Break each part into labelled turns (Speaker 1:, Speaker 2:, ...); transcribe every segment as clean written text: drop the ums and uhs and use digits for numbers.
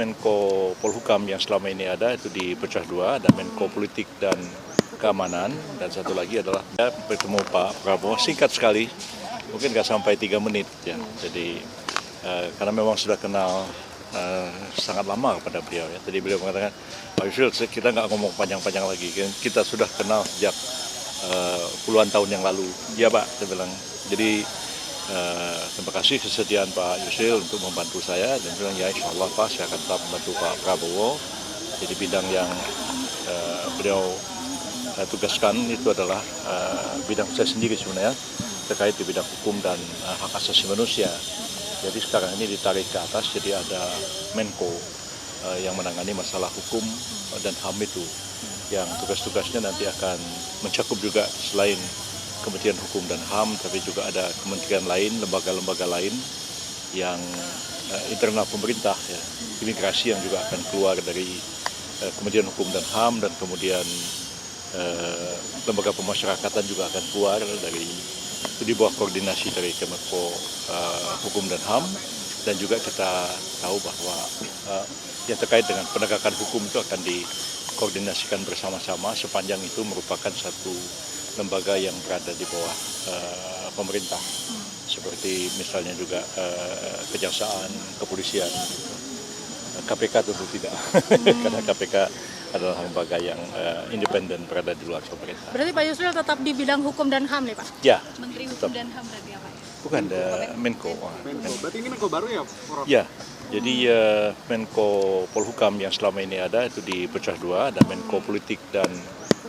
Speaker 1: Menko Polhukam yang selama ini ada itu dipecah dua, ada Menko Politik dan Keamanan, dan satu lagi adalah bertemu Pak Prabowo, singkat sekali, mungkin nggak sampai 3 menit ya. Jadi karena memang sudah kenal sangat lama kepada beliau ya. Tadi beliau mengatakan, Pak Yusril, kita nggak ngomong panjang-panjang lagi, kita sudah kenal sejak puluhan tahun yang lalu. Ya Pak, saya bilang. Jadi terima kasih kesediaan Pak Yusril untuk membantu saya, dan bilang ya insya Allah Pak, saya akan tetap membantu Pak Prabowo. Jadi bidang yang beliau tugaskan itu adalah bidang saya sendiri sebenarnya, terkait di bidang hukum dan hak asasi manusia. Jadi sekarang ini ditarik ke atas, jadi ada Menko yang menangani masalah hukum dan HAM itu, yang tugas-tugasnya nanti akan mencakup juga selain Kementerian Hukum dan HAM, tapi juga ada kementerian lain, lembaga-lembaga lain yang internal pemerintah, ya, imigrasi yang juga akan keluar dari Kementerian Hukum dan HAM, dan kemudian lembaga pemasyarakatan juga akan keluar dari itu di bawah koordinasi dari Kemenko Hukum dan HAM, dan juga kita tahu bahwa yang terkait dengan penegakan hukum itu akan dikoordinasikan bersama-sama sepanjang itu merupakan satu lembaga yang berada di bawah pemerintah, seperti misalnya juga kejaksaan, kepolisian, KPK tentu tidak, karena KPK adalah lembaga yang independen berada di luar pemerintah.
Speaker 2: Berarti Pak Yusril tetap di bidang hukum dan HAM nih Pak?
Speaker 1: Ya.
Speaker 2: Menteri Hukum dan HAM berarti apa ya?
Speaker 1: Bukan, Menko.
Speaker 3: Berarti ini Menko baru ya, Prof?
Speaker 1: Ya, jadi Menko Polhukam yang selama ini ada itu dipecah dua, ada Menko Politik dan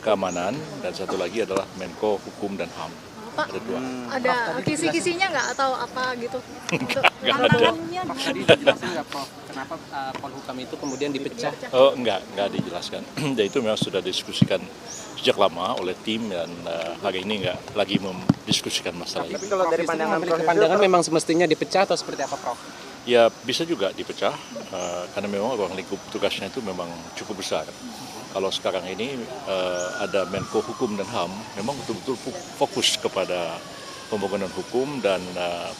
Speaker 1: Keamanan, dan satu lagi adalah Menko Hukum dan HAM.
Speaker 2: Pak,
Speaker 1: ada dua.
Speaker 2: Ada kisi-kisinya nggak atau apa gitu?
Speaker 1: Nggak ada.
Speaker 3: Tadi dijelasin nggak, Prof? Kenapa Polhukam itu kemudian dipecah?
Speaker 1: Oh, enggak dijelaskan. Dan itu memang sudah diskusikan sejak lama oleh tim, dan hari ini enggak lagi mendiskusikan masalah
Speaker 3: Tapi
Speaker 1: ini.
Speaker 3: kalau dari pandangan memang semestinya dipecah atau seperti apa, Prof?
Speaker 1: Ya bisa juga dipecah, karena memang ruang lingkup tugasnya itu memang cukup besar. Kalau sekarang ini ada Menko Hukum dan HAM, memang betul-betul fokus kepada pembangunan hukum dan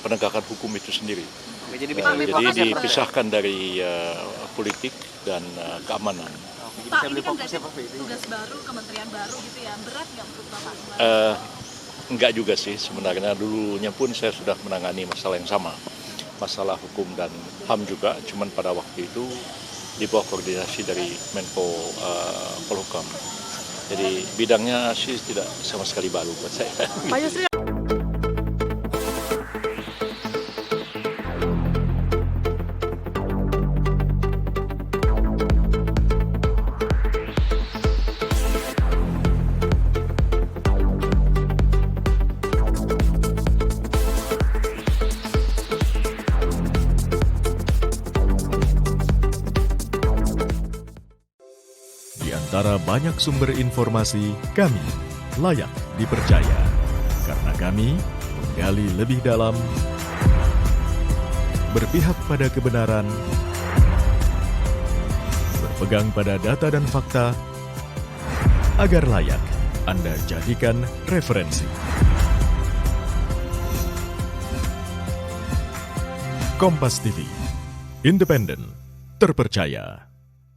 Speaker 1: penegakan hukum itu sendiri.
Speaker 3: Jadi
Speaker 1: dipisahkan dari politik dan keamanan.
Speaker 4: Pak, ini kan berarti tugas baru, kementerian baru gitu ya, berat nggak menurut Bapak?
Speaker 1: Enggak juga sih sebenarnya, dulunya pun saya sudah menangani masalah yang sama, masalah hukum dan HAM juga, cuman pada waktu itu di bawah koordinasi dari Menko Polhukam. Jadi bidangnya sih tidak sama sekali baru buat saya.
Speaker 2: Pak Yusril.
Speaker 5: Di antara banyak sumber informasi, kami layak dipercaya. Karena kami menggali lebih dalam, berpihak pada kebenaran, berpegang pada data dan fakta, agar layak Anda jadikan referensi. Kompas TV, independen, terpercaya.